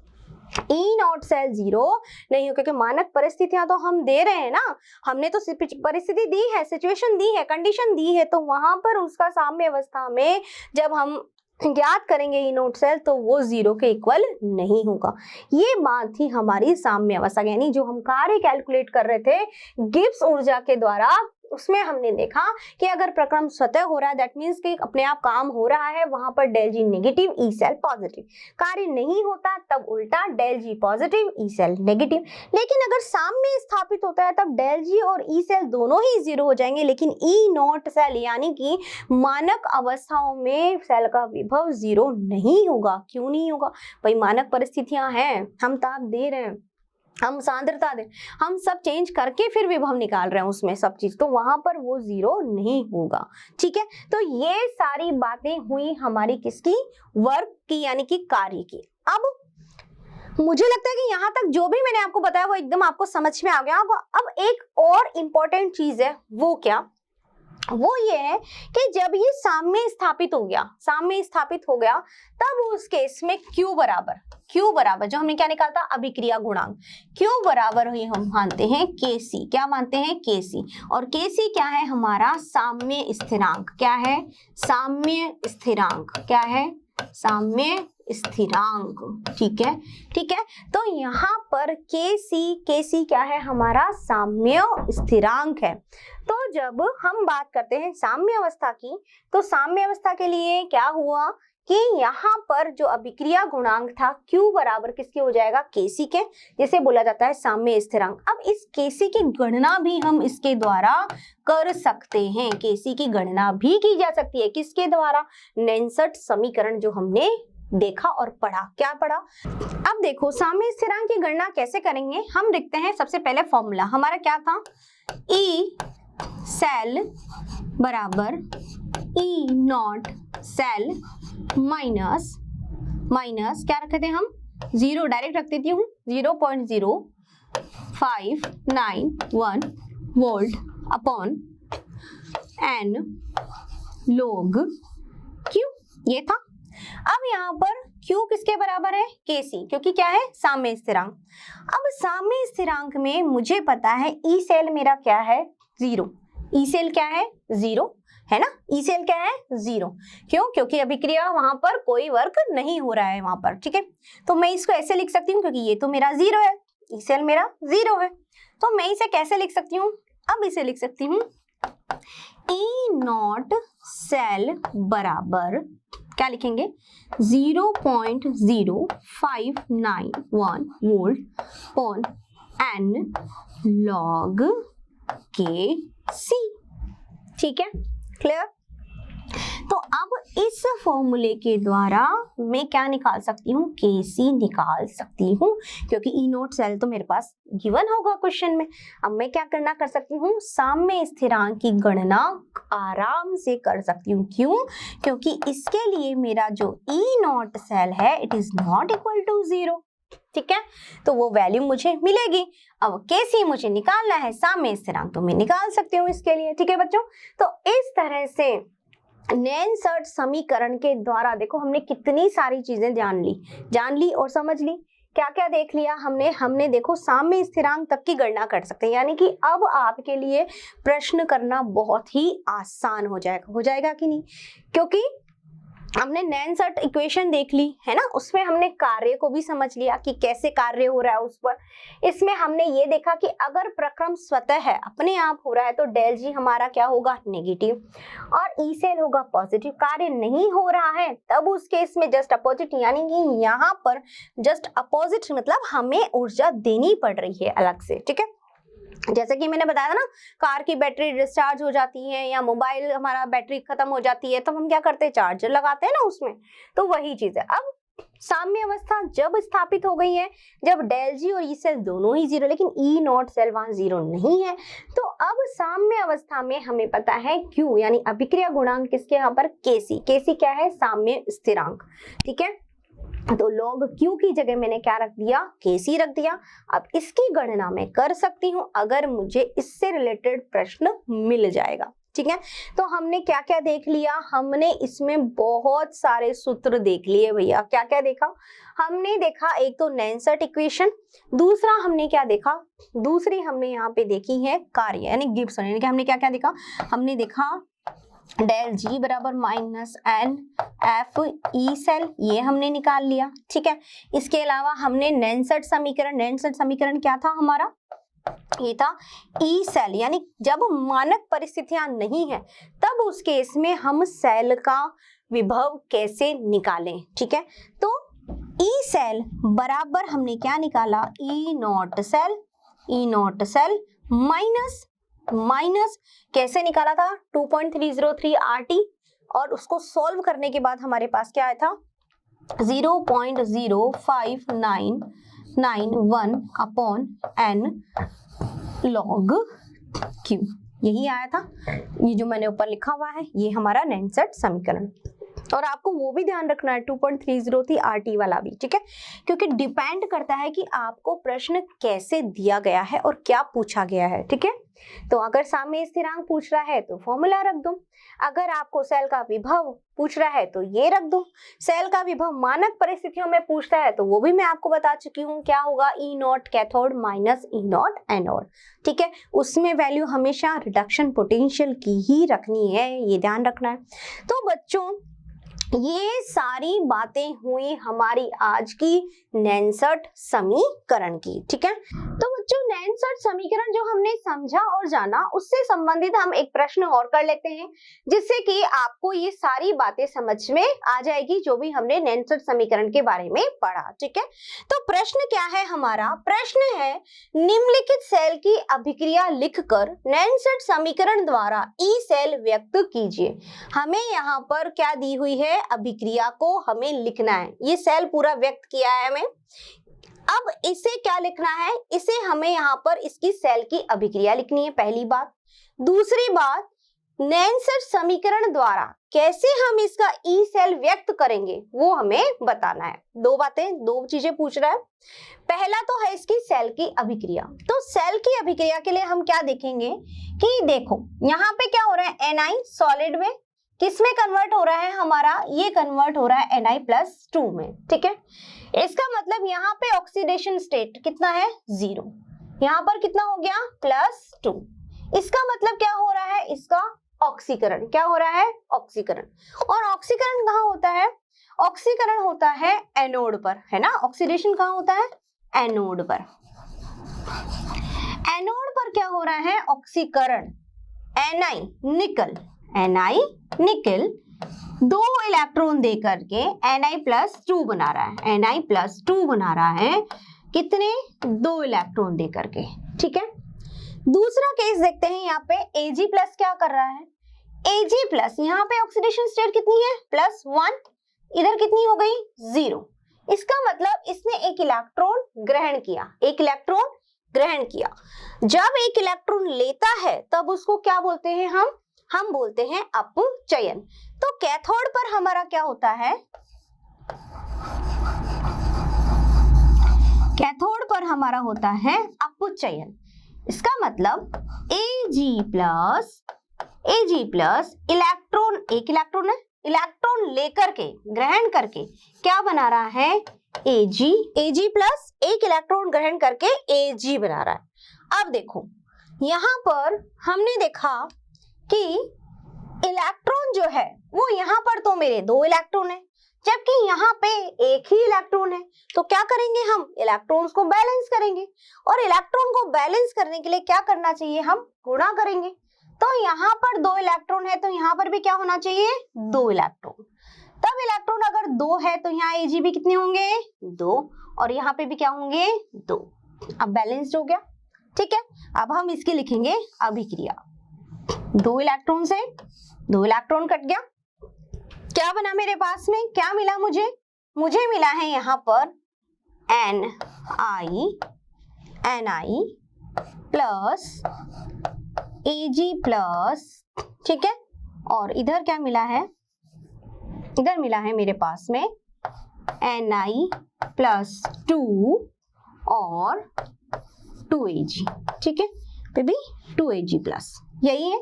ई नॉट सेल जीरो नहीं हो, क्योंकि मानक परिस्थितियां तो हम दे रहे हैं ना, हमने तो परिस्थिति दी है, सिचुएशन दी है, कंडीशन दी है, तो वहां पर उसका साम्य अवस्था में जब हम ज्ञात करेंगे ई नॉट सेल तो वो जीरो के इक्वल नहीं होगा। ये बात थी हमारी साम्य अवस्था, यानी जो हम कार्य कैलकुलेट कर रहे थे गिब्स ऊर्जा के द्वारा, उसमें हमने देखा कि अगर प्रक्रम स्वतः हो रहा है दैट मीन्स कि अपने आप काम हो रहा है, वहां पर डेल जी नेगेटिव ई सेल पॉजिटिव। कार्य नहीं होता तब उल्टा डेल जी पॉजिटिव ई सेल नेगेटिव। लेकिन अगर साम्य स्थापित होता है तब डेल जी और ई सेल दोनों ही जीरो हो जाएंगे, लेकिन ई नॉट सेल यानी कि मानक अवस्थाओं में सेल का विभव जीरो नहीं होगा। क्यों नहीं होगा भाई, मानक परिस्थितियां हैं, हम ताप दे रहे हैं, हम सांद्रता दे, हम सब चेंज करके फिर विभव निकाल रहे हैं उसमें सब चीज, तो वहां पर वो जीरो नहीं होगा, ठीक है। तो ये सारी बातें हुई हमारी किसकी, वर्क की यानी कि कार्य की। अब मुझे लगता है कि यहाँ तक जो भी मैंने आपको बताया वो एकदम आपको समझ में आ गया। अब एक और इम्पोर्टेंट चीज है, वो क्या, वो ये है कि जब ये साम्य स्थापित हो गया, साम्य स्थापित हो गया तब उस केस में Q बराबर जो हमने क्या निकाला था अभिक्रिया गुणांक, Q बराबर ही हम मानते हैं Kc, क्या मानते हैं Kc, और Kc क्या है हमारा साम्य स्थिरांक, क्या है साम्य स्थिरांक, क्या है साम्य स्थिरांक, ठीक है, ठीक है। तो यहाँ पर Kc क्या है हमारा साम्य स्थिरांक है। तो जब हम बात करते हैं साम्य अवस्था की, तो साम्य अवस्था के लिए क्या हुआ कि यहाँ पर जो अभिक्रिया गुणांक था Q बराबर किसके हो जाएगा Kc के, जिसे बोला जाता है साम्य स्थिरांक। अब इस Kc की गणना भी हम इसके द्वारा कर सकते हैं, Kc की गणना भी की जा सकती है, किसके द्वारा, नेंसट समीकरण जो हमने देखा और पढ़ा। क्या पढ़ा, अब देखो साम्य स्थिरांक की गणना कैसे करेंगे, हम देखते हैं। सबसे पहले फॉर्मूला हमारा क्या था, ई सेल बराबर ई नॉट सेल माइनस क्या रखे थे हम, जीरो डायरेक्ट रख देती हूँ, 0.0591 volt upon n log Q, ये था। अब यहाँ पर Q किसके बराबर है Kc, क्योंकि क्या है साम्य स्थिरांक। अब साम्य स्थिरांक में मुझे पता है ई सेल मेरा क्या है जीरो, ई सेल क्या है जीरो है ना, ई सेल क्या है जीरो, क्यों, क्योंकि अभिक्रिया वहां पर कोई वर्क नहीं हो रहा है वहां पर, ठीक है। तो मैं इसको ऐसे लिख सकती हूँ, क्योंकि ये तो मेरा जीरो है, ई सेल मेरा जीरो है, तो मैं इसे कैसे लिख सकती हूँ, अब इसे लिख सकती हूँ ई नॉट सेल बराबर क्या लिखेंगे 0.0591 volt on an log Kc, ठीक है, क्लियर। तो अब इस फॉर्मूले के द्वारा मैं क्या निकाल सकती हूँ, Kc निकाल सकती हूँ, क्योंकि ई नोट सेल तो मेरे पास गिवन होगा क्वेश्चन में। अब मैं क्या करना कर सकती हूँ, साम्य स्थिरांक की गणना आराम से कर सकती हूँ। क्यों, क्योंकि इसके लिए मेरा जो ई नॉट सेल है it is not equal to zero, ठीक है, तो वो वैल्यू मुझे मिलेगी। अब Kc मुझे निकालना है, साम्य स्थिरांक तो मैं निकाल सकती हूँ इसके लिए, ठीक है बच्चों। तो इस तरह से नेंसर्ट समीकरण के द्वारा देखो हमने कितनी सारी चीजें जान ली और समझ ली। क्या क्या देख लिया हमने देखो साम्य स्थिरांक तक की गणना कर सकते हैं, यानी कि अब आपके लिए प्रश्न करना बहुत ही आसान हो जाएगा कि नहीं, क्योंकि हमने नैनसर्ट इक्वेशन देख ली है ना, उसमें हमने कार्य को भी समझ लिया कि कैसे कार्य हो रहा है उस पर। इसमें हमने ये देखा कि अगर प्रक्रम स्वतः है, अपने आप हो रहा है, तो डेल जी हमारा क्या होगा, नेगेटिव, और ई सेल होगा पॉजिटिव। कार्य नहीं हो रहा है तब उस केस में जस्ट अपोजिट, यानी कि यहाँ पर जस्ट अपोजिट मतलब हमें ऊर्जा देनी पड़ रही है अलग से, ठीक है। जैसे कि मैंने बताया था ना, कार की बैटरी डिस्चार्ज हो जाती है या मोबाइल हमारा बैटरी खत्म हो जाती है, तब हम क्या करते हैं, चार्जर लगाते हैं ना उसमें, तो वही चीज है। अब साम्य अवस्था जब स्थापित हो गई है, जब डेल जी और ई सेल दोनों ही जीरो, लेकिन ई नॉट सेल वहां जीरो नहीं है, तो अब साम्य अवस्था में हमें पता है क्यू यानी अभिक्रिया गुणांक किसके यहाँ पर, केसी। केसी क्या है, साम्य स्थिरांक, ठीक है। तो log Q की जगह मैंने क्या रख दिया, Kc रख दिया। अब इसकी गणना मैं कर सकती हूँ अगर मुझे इससे रिलेटेड प्रश्न मिल जाएगा, ठीक है। तो हमने क्या क्या देख लिया, हमने इसमें बहुत सारे सूत्र देख लिए भैया। क्या क्या देखा, हमने देखा एक तो नैनसर्ट इक्वेशन, दूसरा हमने क्या देखा, दूसरी हमने यहाँ पे देखी है कार्य यानी गिब्सन, यानी कि हमने क्या क्या देखा, हमने देखा डेल जी बराबर minus n F E cell, ये हमने निकाल लिया, ठीक है। इसके अलावा हमने नैनसर्ट समीकरण, नैनसर्ट समीकरण क्या था हमारा, ये था ई सेल, यानी जब मानक परिस्थितियां नहीं है तब उस केस में हम सेल का विभव कैसे निकालें, ठीक है। तो ई सेल बराबर हमने क्या निकाला, ई नॉट सेल माइनस कैसे निकाला था, 2.303 RT, और उसको सॉल्व करने के बाद हमारे पास क्या आया था, 0.05991 अपॉन n log Q, यही आया था। ये जो मैंने ऊपर लिखा हुआ है ये हमारा नैनसर्ट समीकरण, और आपको वो भी ध्यान रखना है 2.303 RT वाला भी, ठीक है, क्योंकि डिपेंड करता है कि आपको प्रश्न कैसे दिया गया है और क्या पूछा गया है, ठीक है। तो अगर साम्य स्थिरांक पूछ रहा है तो फॉर्मूला रख दो, अगर आपको सेल का विभव पूछ रहा है तो ये रख दो, सेल का विभव मानक परिस्थितियों में पूछता है तो वो भी मैं आपको बता चुकी हूँ, क्या होगा, E naught cathode minus E naught anode, ठीक है। उसमें वैल्यू हमेशा रिडक्शन पोटेंशियल की ही रखनी है, ये ध्यान रखना है। तो बच्चों ये सारी बातें हुई हमारी आज की नैनसर्ट समीकरण की, ठीक है। तो बच्चों नैनसर्ट समीकरण जो हमने समझा और जाना, उससे संबंधित हम एक प्रश्न और कर लेते हैं, जिससे कि आपको ये सारी बातें समझ में आ जाएगी जो भी हमने नैनसर्ट समीकरण के बारे में पढ़ा, ठीक है। तो प्रश्न क्या है हमारा, प्रश्न है निम्नलिखित सेल की अभिक्रिया लिखकर नैनसर्ट समीकरण द्वारा ई सेल व्यक्त कीजिए। हमें यहाँ पर क्या दी हुई है, अभिक्रिया को हमें लिखना है, ये सेल पूरा व्यक्त किया है हमें। अब इसे क्या लिखना है, इसे हमें यहाँ पर इसकी सेल की अभिक्रिया लिखनी है, पहली बात। दूसरी बात, नैनसर्ट समीकरण द्वारा कैसे हम इसका ई सेल व्यक्त करेंगे वो हमें बताना है। दो बातें, दो चीजें पूछ रहा है। पहला तो है इसकी सेल की अभिक्रिया। तो सेल की अभिक्रिया के लिए हम क्या देखेंगे कि देखो यहाँ पे क्या हो रहा है, Na सॉलिड में किस में कन्वर्ट हो रहा है हमारा, ये कन्वर्ट हो रहा है Na+2 में, ठीक है। इसका मतलब यहाँ पे ऑक्सीडेशन स्टेट कितना है, 0, यहाँ पर कितना हो गया, +2। इसका मतलब क्या हो रहा है, इसका ऑक्सीकरण, क्या हो रहा है, ऑक्सीकरण। और ऑक्सीकरण कहाँ होता है, ऑक्सीकरण होता है एनोड पर, है ना। ऑक्सीडेशन कहाँ होता है, एनोड पर। एनोड पर क्या हो रहा है, ऑक्सीकरण, Na निकल 2 इलेक्ट्रॉन दे करके Na+2 बना रहा है, Na+2 बना रहा है, कितने, 2 इलेक्ट्रॉन दे करके, ठीक है। दूसरा केस देखते हैं, यहाँ पे Ag+ क्या कर रहा है, Ag+, यहाँ पे ऑक्सीडेशन स्टेट कितनी है, +1, इधर कितनी हो गई, 0। इसका मतलब इसने एक इलेक्ट्रॉन ग्रहण किया, एक इलेक्ट्रॉन ग्रहण किया। जब एक इलेक्ट्रॉन लेता है तब उसको क्या बोलते हैं हम बोलते हैं अपचयन। तो कैथोड पर हमारा क्या होता है, कैथोड पर हमारा होता है अपचयन। इसका मतलब Ag+ इलेक्ट्रॉन, एक इलेक्ट्रॉन है, इलेक्ट्रॉन लेकर के, ग्रहण करके क्या बना रहा है, Ag+, एक इलेक्ट्रॉन ग्रहण करके Ag बना रहा है। अब देखो यहाँ पर हमने देखा कि इलेक्ट्रॉन जो है वो यहाँ पर तो मेरे 2 इलेक्ट्रॉन है, जबकि यहाँ पे एक ही इलेक्ट्रॉन है। तो क्या करेंगे हम, इलेक्ट्रॉन्स को बैलेंस करेंगे, और इलेक्ट्रॉन को बैलेंस करने के लिए क्या करना चाहिए, हम गुणा करेंगे। तो यहाँ पर 2 इलेक्ट्रॉन है तो यहाँ पर भी क्या होना चाहिए, 2 इलेक्ट्रॉन। तब इलेक्ट्रॉन अगर 2 है तो यहाँ Ag भी कितने होंगे, 2, और यहाँ पे भी क्या होंगे, 2। अब बैलेंस्ड हो गया, ठीक है। अब हम इसके लिखेंगे अभिक्रिया। 2 इलेक्ट्रॉन से 2 इलेक्ट्रॉन कट गया, क्या बना मेरे पास में, क्या मिला मुझे मिला है यहाँ पर Ni प्लस Ag प्लस, ठीक है। और इधर क्या मिला है, इधर मिला है मेरे पास में Ni प्लस 2 और 2Ag, ठीक है बेबी, 2Ag प्लस, यही है।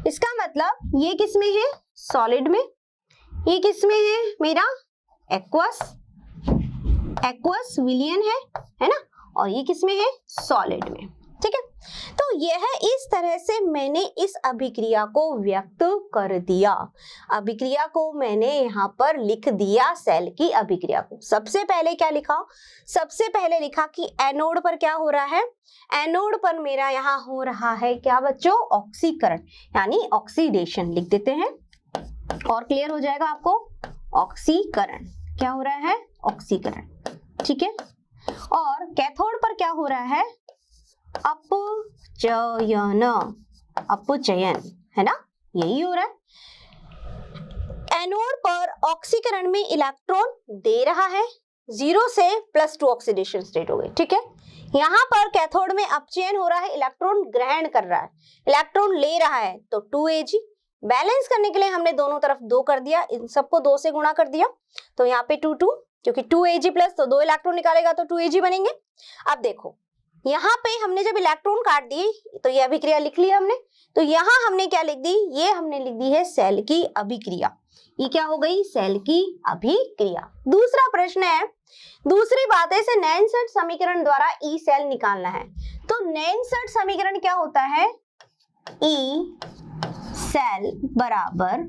इसका मतलब ये किस में है, सॉलिड में, ये किस में है मेरा, एक्वस विलियन है ना, और ये किस में है, सॉलिड में, ठीक है। तो यह इस तरह से मैंने इस अभिक्रिया को व्यक्त कर दिया। अभिक्रिया को मैंने यहाँ पर लिख दिया, सेल की अभिक्रिया को। सबसे पहले क्या लिखा, सबसे पहले लिखा कि एनोड पर क्या हो रहा है, एनोड पर मेरा यहाँ हो रहा है क्या बच्चों, ऑक्सीकरण, यानी ऑक्सीडेशन लिख देते हैं और क्लियर हो जाएगा आपको। ऑक्सीकरण क्या हो रहा है, ऑक्सीकरण, ठीक है। और कैथोड पर क्या हो रहा है, अपचयन, है ना, यही हो रहा है। एनोड पर ऑक्सीकरण में इलेक्ट्रॉन दे रहा है, 0 से +2 ऑक्सीडेशन स्टेट हो गई, ठीक है। यहाँ पर कैथोड में अपचयन हो रहा है, इलेक्ट्रॉन ग्रहण कर रहा है, इलेक्ट्रॉन ले रहा है, तो 2Ag। बैलेंस करने के लिए हमने दोनों तरफ 2 कर दिया, इन सबको 2 से गुणा कर दिया, तो यहाँ पे 2 2, क्योंकि 2Ag प्लस तो 2 इलेक्ट्रॉन निकालेगा तो 2Ag बनेंगे। अब देखो यहाँ पे हमने जब इलेक्ट्रॉन काट दिए तो ये अभिक्रिया लिख ली हमने, तो यहाँ हमने क्या लिख दी, ये हमने लिख दी है सेल की अभिक्रिया। ये क्या हो गई, सेल की अभिक्रिया। दूसरा प्रश्न है, दूसरी बात है, इसे नैनसर्ट समीकरण द्वारा ई सेल निकालना है। तो नैनसर्ट समीकरण क्या होता है, ई सेल बराबर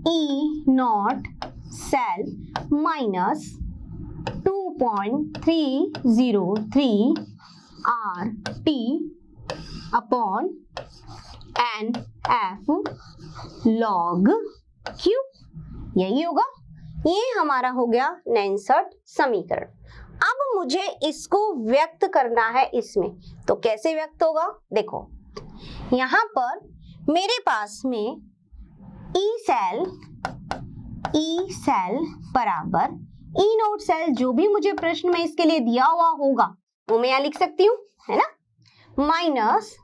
E0 cell minus 2.303 RT upon NF log Q, यही होगा। ये हमारा हो गया नैनसर्ट समीकरण। अब मुझे इसको व्यक्त करना है इसमें, तो कैसे व्यक्त होगा, देखो यहाँ पर मेरे पास में ई सेल बराबर E0 सेल, जो भी मुझे प्रश्न में इसके लिए दिया हुआ होगा वो मैं यहाँ लिख सकती हूँ, है ना, minus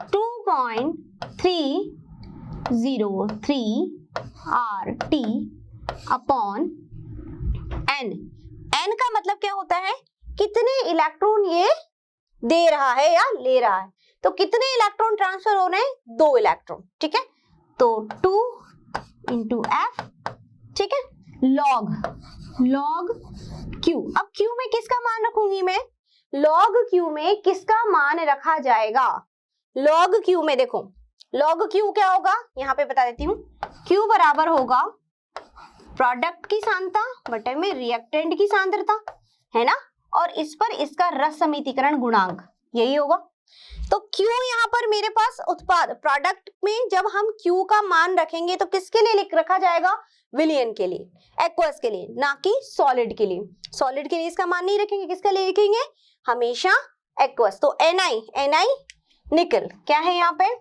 2.303 RT upon N। N का मतलब क्या होता है, कितने इलेक्ट्रॉन ये दे रहा है या ले रहा है, तो कितने इलेक्ट्रॉन ट्रांसफर हो रहे हैं, 2 इलेक्ट्रॉन, ठीक है। तो 2 × F, ठीक है, log Q। अब Q में किसका मान रखूंगी मैं, log Q में किसका मान रखा जाएगा, log Q में देखो, log Q क्या होगा, यहाँ पे बता देती हूँ। Q बराबर होगा प्रोडक्ट की सांद्रता बटे में रिएक्टेंट की सांद्रता, है ना, और इस पर इसका रस समीकरण गुणांक, यही होगा। तो Q यहाँ पर मेरे पास उत्पाद प्रोडक्ट में जब हम Q का मान रखेंगे तो किसके लिए लिख रखा जाएगा, विलियन के लिए, एक्वस के लिए, ना कि सॉलिड के लिए। सॉलिड के लिए इसका मान नहीं रखेंगे, किसके लिए लिखेंगे, हमेशा एक्वस। तो Ni निकल क्या है, यहाँ पे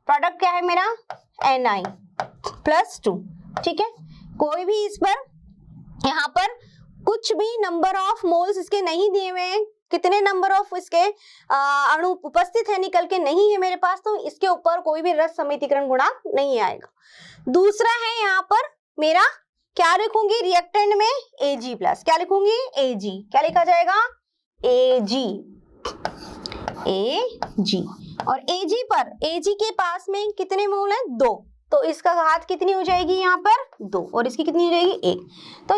प्रोडक्ट क्या है मेरा, Ni +2, ठीक है। कोई भी इस पर यहाँ पर कुछ भी नंबर ऑफ मोल्स इसके नहीं दिए हुए हैं, कितने नंबर ऑफ इसके अणु उपस्थित है निकल के नहीं है मेरे पास, तो इसके ऊपर कोई भी रस समीकरण गुणांक नहीं आएगा। दूसरा है यहाँ पर मेरा क्या लिखूंगी, रिएक्टेंट में Ag प्लस, क्या लिखूंगी, Ag, क्या लिखा जाएगा, Ag, और Ag के पास में कितने मोल है, 2, तो इसका घात कितनी हो जाएगी यहाँ पर, 2, और इसकी कितनी हो जाएगी, 1। तो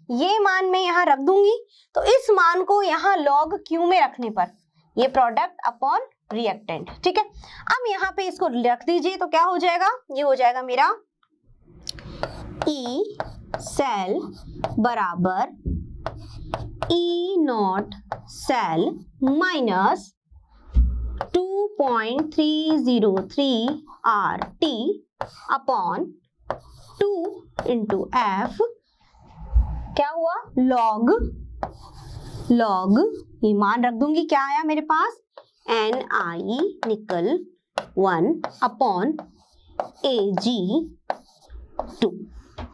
ये मान मैं यहाँ रख दूंगी, तो इस मान को यहाँ log Q में रखने पर ये प्रोडक्ट अपॉन रिएक्टेंट। ठीक है, अब यहाँ पे इसको रख दीजिए तो क्या हो जाएगा, ये हो जाएगा मेरा ई सेल बराबर E not cell minus 2.303 RT upon 2 into F, क्या हुआ लॉग ये मान रख दूंगी, क्या आया मेरे पास NI निकल 1 अपॉन Ag2।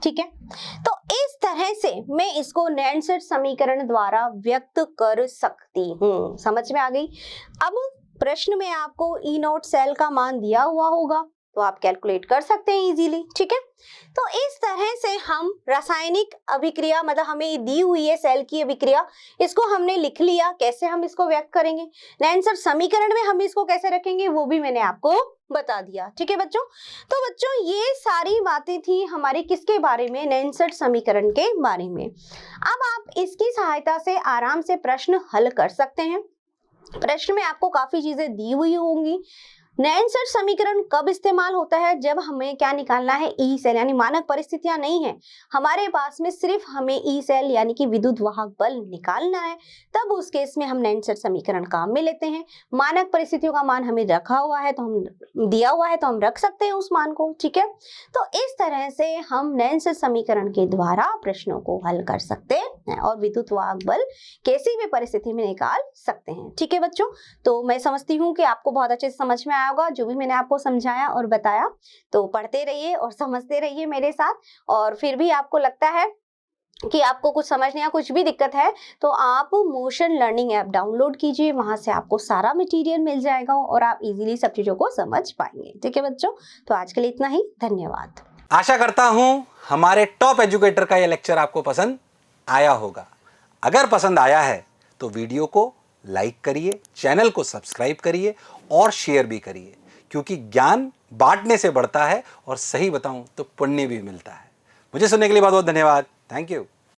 ठीक है, तो इस तरह से मैं इसको नैनसेट समीकरण द्वारा व्यक्त कर सकती हूँ। समझ में आ गई। अब प्रश्न में आपको ई नॉट सेल का मान दिया हुआ होगा तो आप कैलकुलेट कर सकते हैं इजीली। ठीक है, तो इस तरह से हम रासायनिक अभिक्रिया, मतलब हमें दी हुई है सेल की अभिक्रिया, इसको हमने लिख लिया। कैसे हम इसको व्यक्त करेंगे, नैनसेट समीकरण में हम इसको कैसे रखेंगे वो भी मैंने आपको बता दिया। ठीक है बच्चों, तो बच्चों ये सारी बातें थी हमारी किसके बारे में, नैनसेट समीकरण के बारे में। अब आप इसकी सहायता से आराम से प्रश्न हल कर सकते हैं। प्रश्न में आपको काफी चीजें दी हुई होंगी। नैनसेट समीकरण कब इस्तेमाल होता है, जब हमें क्या निकालना है, ई सेल, यानी मानक परिस्थितियां नहीं है हमारे पास में, सिर्फ हमें ई सेल यानी कि विद्युत वाहक बल निकालना है, तब उस केस में हम नैनसेट समीकरण काम में लेते हैं। मानक परिस्थितियों का मान हमें रखा हुआ है तो हम दिया हुआ है तो हम रख सकते हैं उस मान को। ठीक है, तो इस तरह से हम नैनसेट समीकरण के द्वारा प्रश्नों को हल कर सकते हैं और विद्युत वाहक बल किसी भी परिस्थिति में निकाल सकते हैं। ठीक है बच्चों, तो मैं समझती हूँ कि आपको बहुत अच्छे से समझ में आया होगा जो भी मैंने आपको समझाया और बताया। तो पढ़ते रहिए और समझते रहिए मेरे साथ, और फिर भी आपको लगता है कि आपको कुछ समझने या कुछ भी दिक्कत है तो आप मोशन लर्निंग ऐप डाउनलोड कीजिए, वहां से आपको सारा मटेरियल मिल जाएगा और आप इजीली सब चीजों को समझ पाएंगे। ठीक है बच्चों, तो आज के लिए इतना ही, धन्यवाद। आशा करता हूं हमारे टॉप एजुकेटर का यह लेक्चर आपको पसंद आया होगा। अगर पसंद आया है तो वीडियो को लाइक करिए, चैनल को सब्सक्राइब करिए और शेयर भी करिए, क्योंकि ज्ञान बांटने से बढ़ता है और सही बताऊं तो पुण्य भी मिलता है। मुझे सुनने के लिए बहुत बहुत धन्यवाद। Thank you.